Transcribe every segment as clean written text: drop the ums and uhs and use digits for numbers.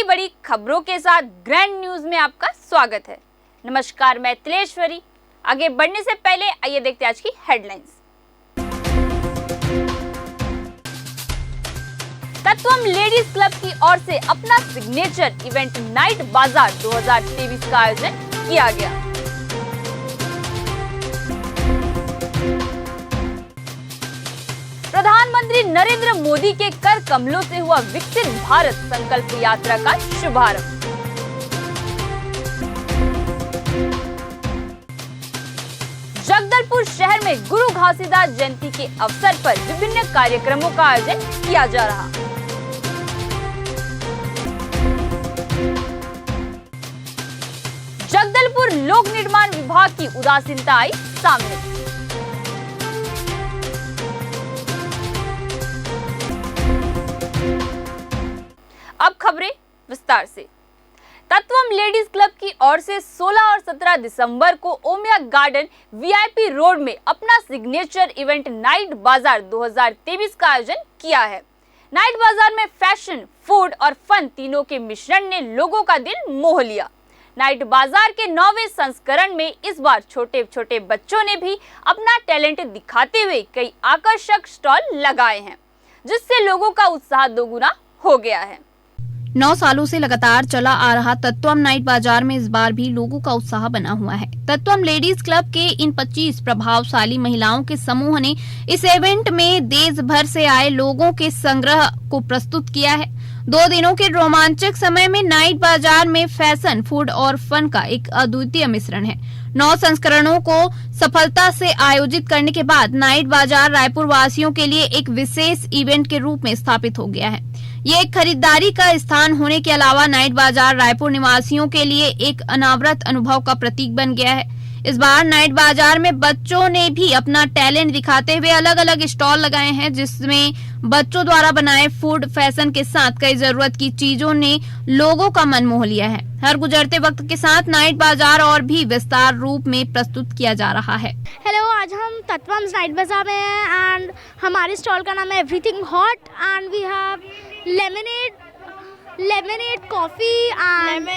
बड़ी खबरों के साथ ग्रैंड न्यूज में आपका स्वागत है। नमस्कार, मैं तिलेश्वरी। आगे बढ़ने से पहले आइए देखते हैं आज की हेडलाइंस। तत्वम लेडीज क्लब की ओर से अपना सिग्नेचर इवेंट नाइट बाजार 2023 का आयोजन किया गया। प्रधानमंत्री नरेंद्र मोदी के कर कमलों से हुआ विकसित भारत संकल्प यात्रा का शुभारंभ। जगदलपुर शहर में गुरु घासीदास जयंती के अवसर पर विभिन्न कार्यक्रमों का आयोजन किया जा रहा। जगदलपुर लोक निर्माण विभाग की उदासीनता आई सामने। अब खबरें विस्तार से। तत्वम लेडीज क्लब की ओर से 16 और 17 दिसंबर को ओमिया गार्डन वीआईपी रोड में अपना सिग्नेचर इवेंट नाइट बाजार 2023 का आयोजन किया है। नाइट बाजार में फैशन, फूड और फन तीनों के मिश्रण ने लोगों का दिल मोह लिया। नाइट बाजार के 9वें संस्करण में इस बार छोटे छोटे बच्चों ने भी अपना टैलेंट दिखाते हुए कई आकर्षक स्टॉल लगाए हैं, जिससे लोगों का उत्साह दोगुना हो गया है। 9 सालों से लगातार चला आ रहा तत्वम नाइट बाजार में इस बार भी लोगों का उत्साह बना हुआ है। तत्वम लेडीज क्लब के इन 25 प्रभावशाली महिलाओं के समूह ने इस इवेंट में देश भर से आए लोगों के संग्रह को प्रस्तुत किया है। 2 दिनों के रोमांचक समय में नाइट बाजार में फैशन, फूड और फन का एक अद्वितीय मिश्रण है। 9 संस्करणों को सफलता से आयोजित करने के बाद नाइट बाजार रायपुर वासियों के लिए एक विशेष इवेंट के रूप में स्थापित हो गया है। ये एक खरीदारी का स्थान होने के अलावा नाइट बाजार रायपुर निवासियों के लिए एक अनावरत अनुभव का प्रतीक बन गया है। इस बार नाइट बाजार में बच्चों ने भी अपना टैलेंट दिखाते हुए अलग अलग स्टॉल लगाए हैं, जिसमें बच्चों द्वारा बनाए फूड, फैशन के साथ कई जरूरत की चीजों ने लोगों का मन मोह लिया है। हर गुजरते वक्त के साथ नाइट बाजार और भी विस्तार रूप में प्रस्तुत किया जा रहा है। हेलो, आज हम तत्वम नाइट बाजार में हैं एंड हमारे स्टॉल का नाम है everything hot and we have lemonade coffee and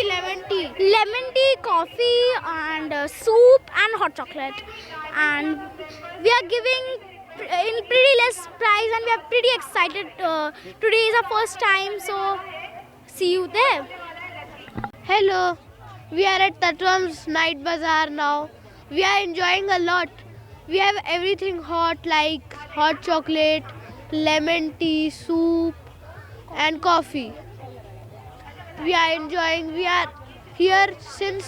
lemon tea, coffee and soup and hot chocolate, and we are giving in pretty less price and we are pretty excited. Today is our first time, so see you there. Hello, we are at Tatwam's Night Bazaar now. We are enjoying a lot. We have everything hot like hot chocolate, lemon tea, soup and coffee. We are enjoying. We are here since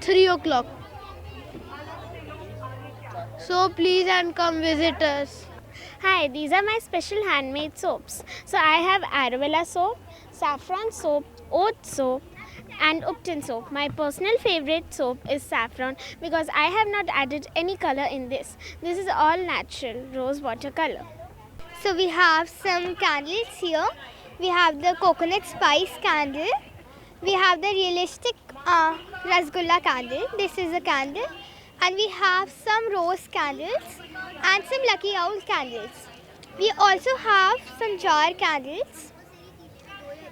3 o'clock. So please and come visit us. Hi, these are my special handmade soaps. So I have aloe vera soap, saffron soap, oat soap and Upton soap. My personal favorite soap is saffron because I have not added any color in this. This is all natural rose water color. So we have some candles here. We have the coconut spice candle. We have the realistic rasgulla candle. This is a candle. And we have some rose candles and some lucky owl candles. We also have some jar candles.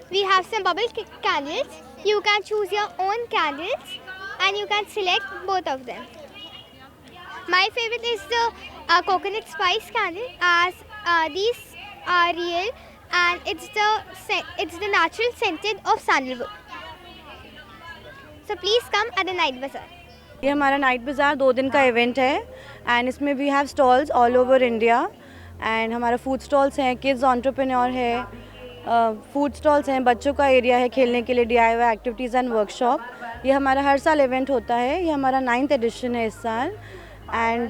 We have some bubble candles. You can choose your own candles and you can select both of them. My favorite is the coconut spice candle, as these are real and it's the natural scented of sandalwood. So please come at the night bazaar. ये हमारा night बाज़ार 2 दिन का event है and इसमें we have stalls all over India and हमारा food stalls हैं, kids entrepreneur है, फूड स्टॉल्स हैं, बच्चों का एरिया है खेलने के लिए, DIY एक्टिविटीज़ एंड वर्कशॉप। ये हमारा हर साल इवेंट होता है। ये हमारा 9th एडिशन है इस साल and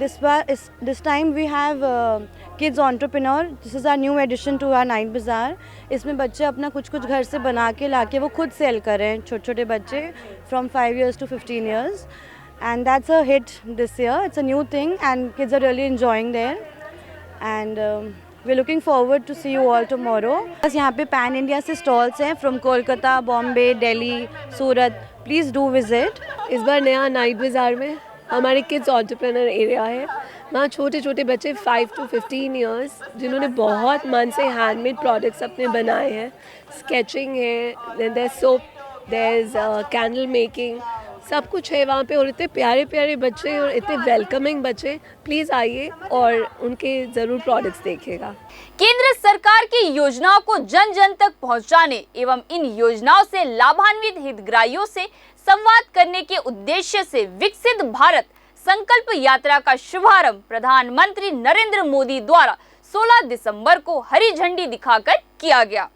this time we have kids entrepreneur. This is our new edition to our night बाज़ार। इसमें बच्चे अपना कुछ घर से बना के ला के वो खुद सेल कर रहे हैं, छोटे छोटे बच्चे from 5 years to 15 years. And that's a hit this year. It's a new thing and kids are really enjoying there. And we're looking forward to see you all tomorrow. बस यहाँ पे पैन इंडिया से stalls हैं from Kolkata, Bombay, Delhi, Surat. Please do visit. इस बार नया night बाज़ार में हमारे किड्स एंटरप्रेन्योर एरिया है वहाँ छोटे छोटे बच्चे 5 to 15 ईयर्स जिन्होंने बहुत मन से हैंडमेड प्रोडक्ट्स अपने बनाए हैं, स्केचिंग है, there soap, there candle making, सब कुछ है वहाँ पे। और इतने प्यारे प्यारे बच्चे और इतने वेलकमिंग बच्चे, प्लीज़ आइए और उनके ज़रूर प्रोडक्ट्स देखिएगा। केंद्र सरकार की योजनाओं को जन जन तक पहुंचाने एवं इन योजनाओं से लाभान्वित हितग्राहियों से संवाद करने के उद्देश्य से विकसित भारत संकल्प यात्रा का शुभारंभ प्रधानमंत्री नरेंद्र मोदी द्वारा 16 दिसंबर को हरी झंडी दिखाकर किया गया।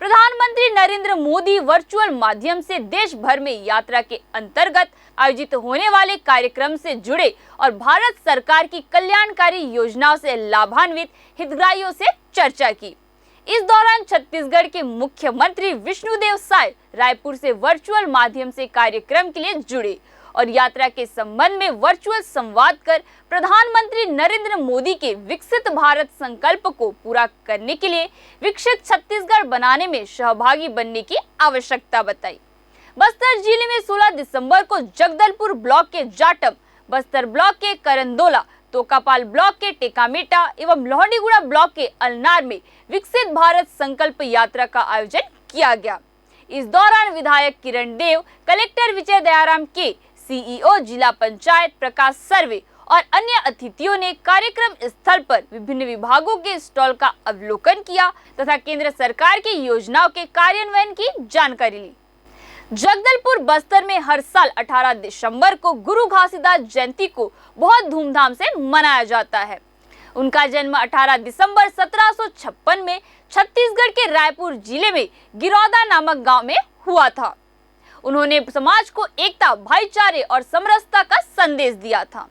प्रधानमंत्री नरेंद्र मोदी वर्चुअल माध्यम से देश भर में यात्रा के अंतर्गत आयोजित होने वाले कार्यक्रम से जुड़े और भारत सरकार की कल्याणकारी योजनाओं से लाभान्वित हितग्राहियों से चर्चा की। इस दौरान छत्तीसगढ़ के मुख्यमंत्री विष्णुदेव साय रायपुर से वर्चुअल माध्यम से कार्यक्रम के लिए जुड़े और यात्रा के संबंध में वर्चुअल संवाद कर प्रधानमंत्री नरेंद्र मोदी के विकसित भारत संकल्प को पूरा करने के लिए विकसित छत्तीसगढ़ बनाने में सहभागी बनने की आवश्यकता बताई। बस्तर जिले में 16 दिसंबर को जगदलपुर ब्लॉक के जाटम, बस्तर ब्लॉक के करंदोला, तोकापाल ब्लॉक के टेकामेटा एवं लोहंडीगुड़ा ब्लॉक के अलनार में विकसित भारत संकल्प यात्रा का आयोजन किया गया। इस दौरान विधायक किरण देव, कलेक्टर विजय दयाराम के, सीईओ जिला पंचायत प्रकाश सर्वे और अन्य अतिथियों ने कार्यक्रम स्थल पर विभिन्न विभागों के स्टॉल का अवलोकन किया तथा केंद्र सरकार की योजनाओं के कार्यान्वयन की जानकारी ली। जगदलपुर बस्तर में हर साल 18 दिसंबर को गुरु घासीदास जयंती को बहुत धूमधाम से मनाया जाता है। उनका जन्म 18 दिसंबर 1756 में छत्तीसगढ़ के रायपुर जिले में गिरौदा नामक गांव में हुआ था। उन्होंने समाज को एकता, भाईचारे और समरसता का संदेश दिया था।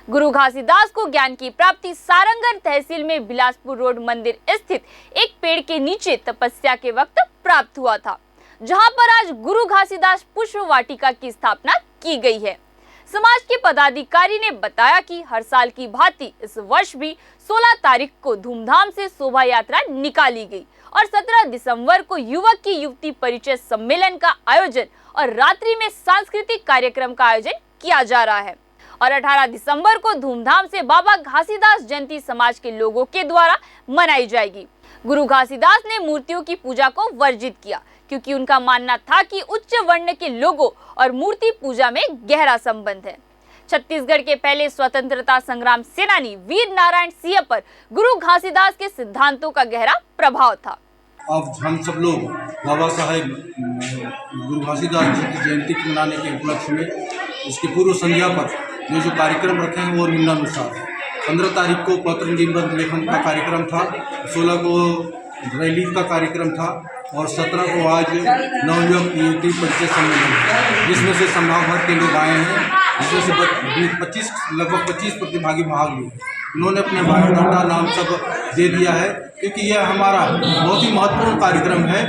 गुरु घासीदास को ज्ञान की प्राप्ति सारंगढ़ तहसील में बिलासपुर रोड मंदिर स्थित एक पेड़ के नीचे तपस्या के वक्त प्राप्त हुआ था, जहां पर आज गुरु घासीदास पुष्प वाटिका की स्थापना की गई है। समाज के पदाधिकारी ने बताया कि हर साल की भांति इस वर्ष भी 16 तारीख को धूमधाम से शोभा यात्रा निकाली गई और 17 दिसंबर को युवक की युवती परिचय सम्मेलन का आयोजन और रात्रि में सांस्कृतिक कार्यक्रम का आयोजन किया जा रहा है और 18 दिसंबर को धूमधाम से बाबा घासीदास जयंती समाज के लोगों के द्वारा मनाई जाएगी। गुरु घासीदास ने मूर्तियों की पूजा को वर्जित किया क्योंकि उनका मानना था कि उच्च वर्ण के लोगों और मूर्ति पूजा में गहरा संबंध है। छत्तीसगढ़ के पहले स्वतंत्रता संग्राम सेनानी वीर नारायण सिंह पर गुरु घासीदास के सिद्धांतों का गहरा प्रभाव था। अब हम सब लोग बाबा साहेब गुरु घासीदास जी की जयंती मनाने के उपलक्ष्य में इसकी पूर्व संध्या पर जो कार्यक्रम रखे हैं वो निम्नानुसार है। 15 तारीख को पत्र निबंध लेखन का कार्यक्रम था, 16 को रैली का कार्यक्रम था और 17 को आज नवयुवक युवती परिचय सम्मेलन, जिसमें से संभाग भर के लोग आए हैं, जिसमें से लगभग 25 प्रतिभागी भाग लिए। उन्होंने अपने बायोडाटा नाम सब दे दिया है क्योंकि यह हमारा बहुत ही महत्वपूर्ण कार्यक्रम है।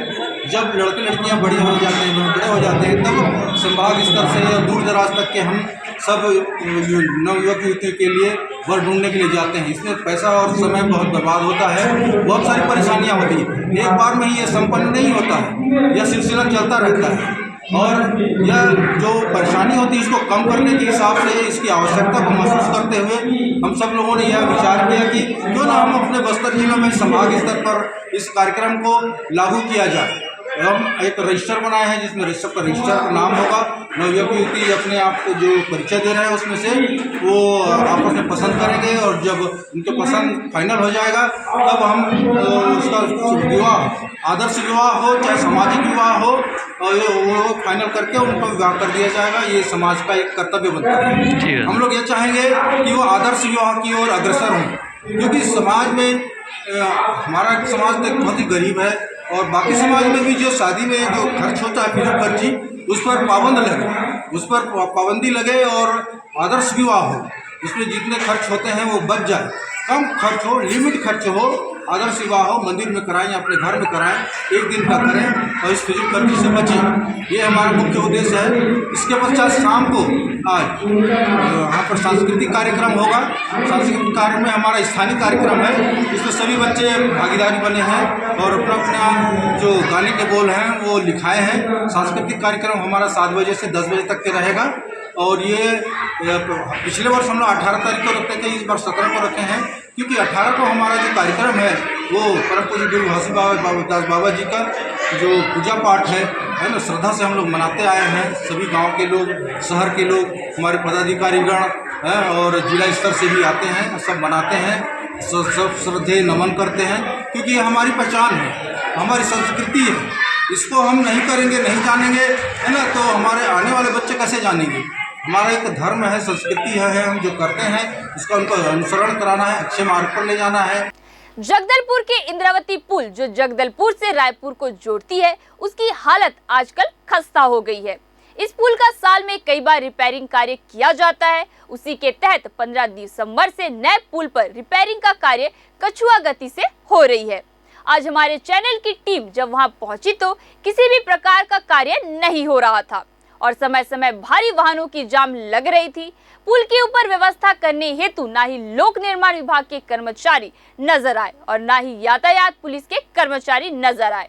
जब लड़के लड़कियां बड़े हो जाते हैं तब संभाग स्तर से या दूर दराज तक के हम सब नवयुवक युवतियों के लिए वर ढूंढने के लिए जाते हैं। इसमें पैसा और समय बहुत बर्बाद होता है, बहुत सारी परेशानियां होती हैं, एक बार में ही ये संपन्न नहीं होता है, यह सिलसिला चलता रहता है और यह जो परेशानी होती है इसको कम करने के हिसाब से इसकी आवश्यकता को महसूस करते हुए हम सब लोगों ने यह विचार किया कि क्यों ना हम अपने बस्तर जिले में संभाग स्तर पर इस कार्यक्रम को लागू किया जाए। हम एक रजिस्टर बनाए हैं जिसमें रजिस्टर का नाम होगा, नवयुवक युवती अपने आप को जो परिचय दे रहे हैं उसमें से वो आपस में पसंद करेंगे और जब उनके पसंद फाइनल हो जाएगा तब हम उसका विवाह, आदर्श विवाह हो चाहे सामाजिक विवाह हो, और वो फाइनल करके उनका विवाह कर दिया जाएगा। ये समाज का एक कर्तव्य बनता है। हम लोग ये चाहेंगे कि वो आदर्श विवाह की ओर अग्रसर हों, क्योंकि समाज में हमारा समाज तो बहुत ही गरीब है और बाकी समाज में भी जो शादी में जो खर्च होता है फिजूल खर्ची, उस पर पाबंदी लगे और आदर्श विवाह हो, उसमें जितने खर्च होते हैं वो बच जाए, कम खर्च हो, लिमिट खर्च हो, आदर्श विवाह हो, मंदिर में कराएं या अपने घर में कराएं, एक दिन का करें और इस फिजूल खर्ची से बचें। ये हमारा मुख्य उद्देश्य है। इसके पश्चात शाम को आज यहाँ पर सांस्कृतिक कार्यक्रम होगा। सांस्कृतिक कार्यक्रम में हमारा स्थानीय कार्यक्रम है, इसमें सभी बच्चे भागीदारी बने हैं और अपना अपना जो गाने के बोल हैं वो लिखाए हैं। सांस्कृतिक कार्यक्रम हमारा 7 बजे से 10 बजे तक के रहेगा और ये पिछले वर्ष हम लोग 18 तारीख को रखते थे, इस बार 17 को रखे हैं, क्योंकि 18 को हमारा जो कार्यक्रम है वो परम पूज्य गुरु घासी दास बाबा जी का जो पूजा पाठ है ना, श्रद्धा से हम लोग मनाते आए हैं। सभी गांव के लोग, शहर के लोग, हमारे पदाधिकारीगण हैं और जिला स्तर से भी आते हैं, सब मनाते हैं, सब श्रद्धे नमन करते हैं, क्योंकि ये हमारी पहचान है, हमारी संस्कृति है। इसको हम नहीं करेंगे, नहीं जानेंगे, है ना, तो हमारे आने वाले बच्चे कैसे जानेंगे। हमारा एक धर्म है, संस्कृति है, हम जो करते हैं इसका उनको अनुसरण कराना है, अच्छे मार्ग पर ले जाना है। जगदलपुर के इंद्रावती पुल जो जगदलपुर से रायपुर को जोड़ती है, उसकी हालत आजकल खस्ता हो गई है। इस पुल का साल में कई बार रिपेयरिंग कार्य किया जाता है। उसी के तहत 15 दिसंबर से नए पुल पर रिपेयरिंग का कार्य कछुआ गति से हो रही है। आज हमारे चैनल की टीम जब वहां पहुंची तो किसी भी प्रकार का कार्य नहीं हो रहा था और समय समय भारी वाहनों की जाम लग रही थी। पुल के ऊपर व्यवस्था करने हेतु ना ही लोक निर्माण विभाग के कर्मचारी नजर आए और ना ही यातायात पुलिस के कर्मचारी नजर आए।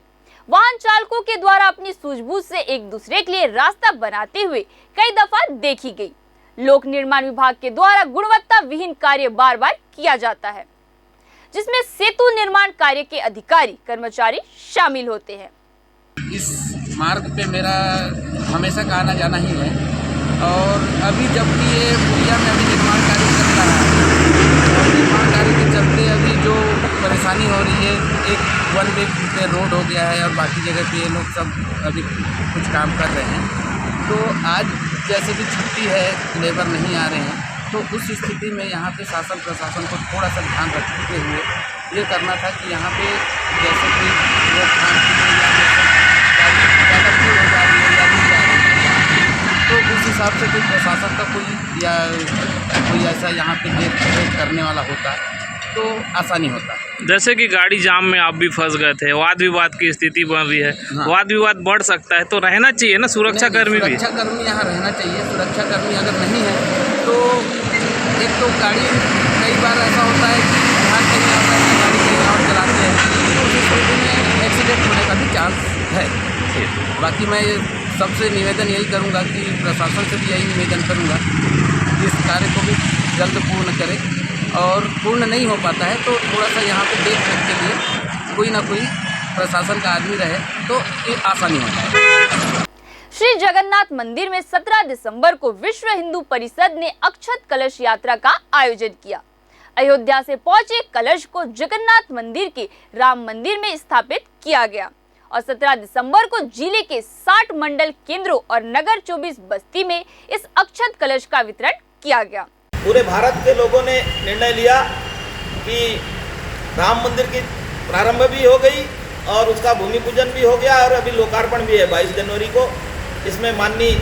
वाहन चालकों के द्वारा अपनी सूझबूझ से एक दूसरे के लिए रास्ता बनाते हुए कई दफा देखी गई। लोक निर्माण विभाग के द्वारा गुणवत्ता विहीन कार्य बार बार किया जाता है, जिसमें सेतु निर्माण कार्य के अधिकारी कर्मचारी शामिल होते हैं। इस मार्ग पे मेरा हमेशा का आना जाना ही है और अभी जबकि ये पुलिया में अभी निर्माण कार्य चल रहा है और निर्माण कार्य के चलते अभी जो परेशानी हो रही है, एक वन वे पे रोड हो गया है और बाकी जगह पे ये लोग सब अभी कुछ काम कर रहे हैं। तो आज जैसे कि छुट्टी है, लेबर नहीं आ रहे हैं, तो उस स्थिति में यहाँ पे शासन प्रशासन को थोड़ा सा ध्यान रखते हुए ये करना था कि यहाँ पे जैसे कोई रोकथाम के लिए या ज़्यादा भीड़ हो जा रही है या नहीं जा रही है, तो उस हिसाब से कोई प्रशासन का कोई ऐसा यहाँ पे देख रेख करने वाला होता तो आसानी होता। जैसे कि गाड़ी जाम में आप भी फंस गए थे, वाद विवाद की स्थिति बन रही है। हाँ। वाद विवाद बढ़ सकता है तो रहना चाहिए ना सुरक्षा कर्मी भी। सुरक्षा कर्मी यहाँ रहना चाहिए। सुरक्षा कर्मी अगर नहीं है तो एक तो गाड़ी कई बार ऐसा होता है कि ध्यान कहीं आता है, गाड़ी कहीं और चलाते हैं, तो उस स्थिति में एक्सीडेंट होने का भी चांस है। बाकी मैं सबसे निवेदन यही करूँगा कि प्रशासन से भी यही निवेदन करूँगा कि इस कार्य को भी जल्द पूर्ण करें और पूर्ण नहीं हो पाता है तो थोड़ा सा यहाँ पे देख रेख के लिए कोई ना कोई प्रशासन का आदमी रहे तो ये आसानी होता है। श्री जगन्नाथ मंदिर में 17 दिसंबर को विश्व हिंदू परिषद ने अक्षत कलश यात्रा का आयोजन किया। अयोध्या से पहुंचे कलश को जगन्नाथ मंदिर के राम मंदिर में स्थापित किया गया और 17 दिसंबर को जिले के 60 मंडल केंद्रों और नगर 24 बस्ती में इस अक्षत कलश का वितरण किया गया। पूरे भारत के लोगों ने निर्णय लिया कि राम मंदिर की प्रारंभ भी हो गई और उसका भूमि पूजन भी हो गया और अभी लोकार्पण भी है 22 जनवरी को। इसमें माननीय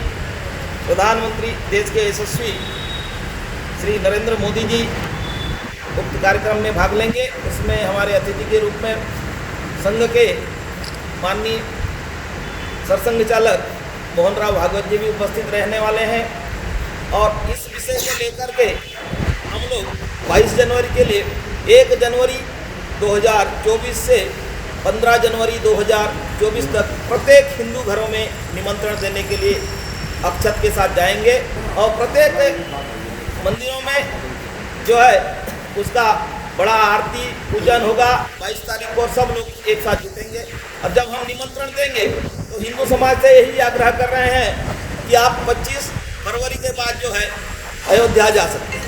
प्रधानमंत्री देश के यशस्वी श्री नरेंद्र मोदी जी उक्त कार्यक्रम में भाग लेंगे। इसमें हमारे अतिथि के रूप में संघ के माननीय सरसंघ चालक मोहन राव भागवत जी भी उपस्थित रहने वाले हैं और इस विषय को लेकर के हम लोग 22 जनवरी के लिए 1 जनवरी 2024 से 15 जनवरी 2024 तक प्रत्येक हिंदू घरों में निमंत्रण देने के लिए अक्षत के साथ जाएंगे और प्रत्येक मंदिरों में जो है उसका बड़ा आरती पूजन होगा 22 तारीख को। सब लोग एक साथ जुटेंगे और जब हम निमंत्रण देंगे तो हिंदू समाज से यही आग्रह कर रहे हैं कि आप 25 फरवरी के बाद जो है अयोध्या जा सकते हैं।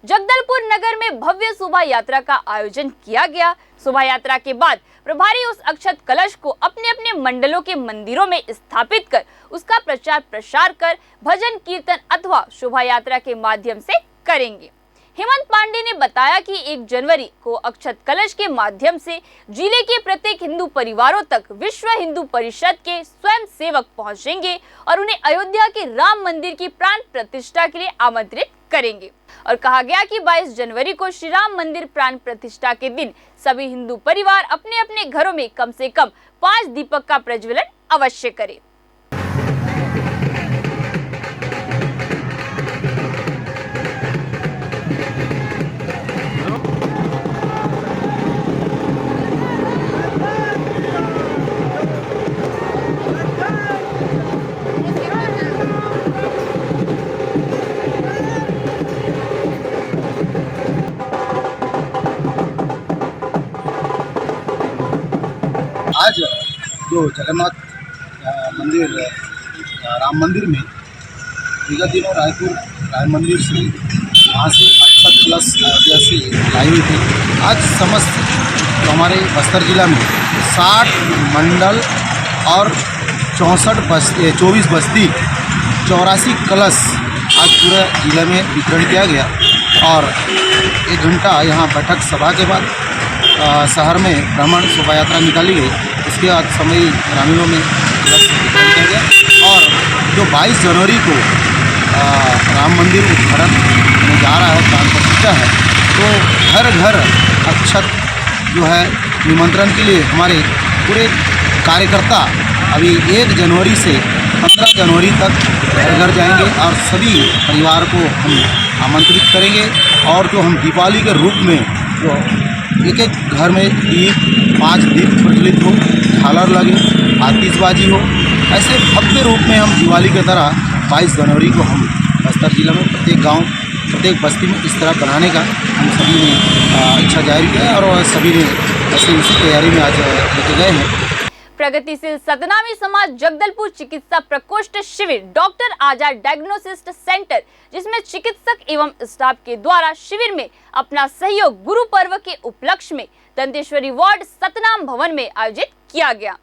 जगदलपुर नगर में भव्य शोभा यात्रा का आयोजन किया गया। शोभा यात्रा के बाद प्रभारी उस अक्षत कलश को अपने अपने मंडलों के मंदिरों में स्थापित कर उसका प्रचार प्रसार कर भजन कीर्तन अथवा शोभा यात्रा के माध्यम से करेंगे। हेमंत पांडे ने बताया कि 1 जनवरी को अक्षत कलश के माध्यम से जिले के प्रत्येक हिंदू परिवारों तक विश्व हिंदू परिषद के स्वयं सेवक पहुंचेंगे और उन्हें अयोध्या के राम मंदिर की प्राण प्रतिष्ठा के लिए आमंत्रित करेंगे। और कहा गया कि 22 जनवरी को श्री राम मंदिर प्राण प्रतिष्ठा के दिन सभी हिंदू परिवार अपने अपने घरों में कम से कम 5 दीपक का प्रज्वलन अवश्य करें। आज जो जगन्नाथ मंदिर राम मंदिर में विगत दिनों राम मंदिर से वहाँ से अक्षत प्लस अयोध्या से लाई हुई थी। आज समस्त तो हमारे बस्तर जिला में 60 मंडल और 24 बस्ती 84 कलश आज पूरे जिले में वितरण किया गया और 1 घंटा यहाँ बैठक सभा के बाद शहर में भ्रमण शोभा यात्रा निकाली गई। इसके बाद समय ग्रामीणों में कलश वितरण किया गया और जो 22 जनवरी को राम मंदिर उद्घाटन होने जा रहा है, प्राण प्रतिष्ठा है, तो घर घर अक्षत जो है निमंत्रण के लिए हमारे पूरे कार्यकर्ता अभी 1 जनवरी से 15 जनवरी तक घर घर जाएंगे और सभी परिवार को हम आमंत्रित करेंगे और जो हम दीपावली के रूप में जो एक घर में दीप 5 दीप प्रज्वलित हो, झालर लगे, आतिशबाजी हो, ऐसे भव्य रूप में हम दिवाली की तरह 22 जनवरी को हम बस्तर जिला में प्रत्येक गांव प्रत्येक बस्ती में इस तरह बनाने का हम सभी ने इच्छा जाहिर किया और सभी ने ऐसे उसी तैयारी में आज लेके गए हैं। प्रगतिशील सतनामी समाज जगदलपुर चिकित्सा प्रकोष्ठ शिविर डॉक्टर आजाद डायग्नोसिस्ट सेंटर, जिसमें चिकित्सक एवं स्टाफ के द्वारा शिविर में अपना सहयोग गुरु पर्व के उपलक्ष्य में दंतेश्वरी वार्ड सतनाम भवन में आयोजित किया गया।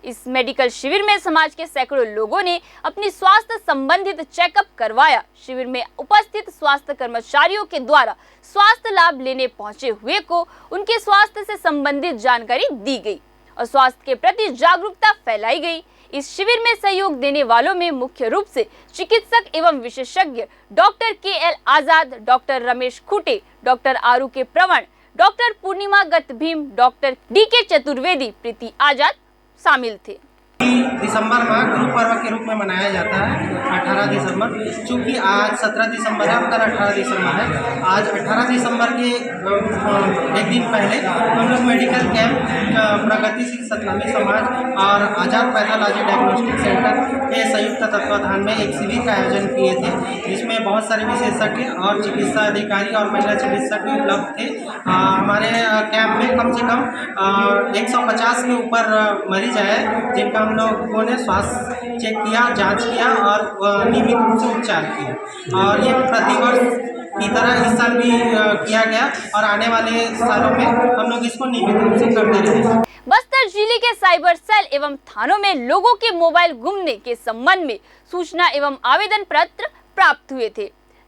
इस मेडिकल शिविर में समाज के सैकड़ों लोगों ने अपनी स्वास्थ्य संबंधित चेकअप करवाया। शिविर में उपस्थित स्वास्थ्य कर्मचारियों के द्वारा स्वास्थ्य लाभ लेने पहुंचे हुए को उनके स्वास्थ्य से संबंधित जानकारी दी गई और स्वास्थ्य के प्रति जागरूकता फैलाई गई। इस शिविर में सहयोग देने वालों में मुख्य रूप से चिकित्सक एवं विशेषज्ञ डॉक्टर KL आजाद, डॉक्टर रमेश खुटे, डॉक्टर RUK प्रवण, डॉक्टर पूर्णिमा गत भीम, डॉक्टर DK चतुर्वेदी, प्रीति आजाद शामिल थे। दिसंबर माह गुरु पर्व के रूप में मनाया जाता है 18 दिसंबर। चूँकि आज 17 दिसंबर है, कल 18 दिसंबर है। आज 18 दिसंबर के एक दिन पहले हम लोग मेडिकल कैंप प्रगतिशील सतनामी समाज और आजाद पैथोलॉजी डायग्नोस्टिक सेंटर के संयुक्त तत्वाधान में एक शिविर का आयोजन किए थे, जिसमें बहुत सारे विशेषज्ञ और चिकित्सा अधिकारी और महिला चिकित्सक भी उपलब्ध थे। हमारे कैंप में कम से कम 150 के ऊपर मरीज आए, जिनका हम लोगों ने स्वास्थ्य चेक किया, जांच किया और नियमित रूप से उपचार किया। और ये प्रतिवर्ष की तरह इस साल भी किया गया और आने वाले सालों में हम लोग इसको नियमित रूप से करते रहेंगे। बस्तर जिले के साइबर सेल एवं थानों में लोगों के मोबाइल गुमने के संबंध में सूचना एवं आवेदन पत्र प्राप्त हुए थे।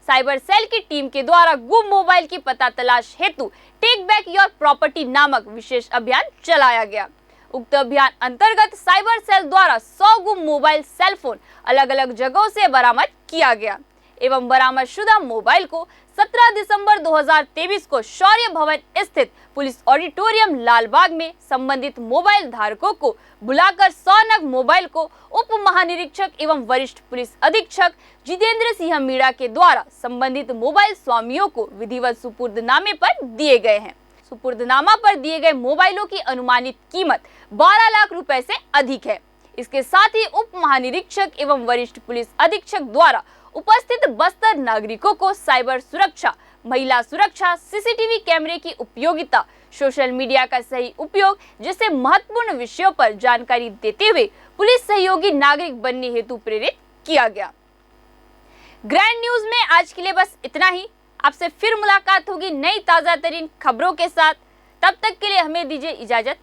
साइबर सेल की टीम के द्वारा गुम मोबाइल की पता तलाश हेतु टेक बैक योर प्रॉपर्टी नामक विशेष अभियान चलाया गया। उक्त अभियान अंतर्गत साइबर सेल द्वारा 100 गुम मोबाइल सेल फोन अलग अलग जगहों से बरामद किया गया एवं बरामदशुदा मोबाइल को 17 दिसंबर 2023 को शौर्य भवन स्थित पुलिस ऑडिटोरियम लालबाग में संबंधित मोबाइल धारकों को बुलाकर 100 नग मोबाइल को उप महानिरीक्षक एवं वरिष्ठ पुलिस अधीक्षक जितेंद्र सिंह मीणा के द्वारा संबंधित मोबाइल स्वामियों को विधिवत सुपुर्दनामे पर दिए गए हैं। सुपुर्दनामा पर दिए गए मोबाइलों की अनुमानित कीमत 12 लाख रुपए से अधिक है। इसके साथ ही उप महानिरीक्षक एवं वरिष्ठ पुलिस अधीक्षक द्वारा उपस्थित बस्तर नागरिकों को साइबर सुरक्षा, महिला सुरक्षा, CCTV कैमरे की उपयोगिता, सोशल मीडिया का सही उपयोग जैसे महत्वपूर्ण विषयों पर जानकारी देते हुए पुलिस सहयोगी नागरिक बनने हेतु प्रेरित किया गया। ग्रैंड न्यूज में आज के लिए बस इतना ही। आपसे फिर मुलाकात होगी नई ताजा तरीन खबरों के साथ। तब तक के लिए हमें दीजिए इजाजत।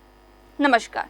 नमस्कार।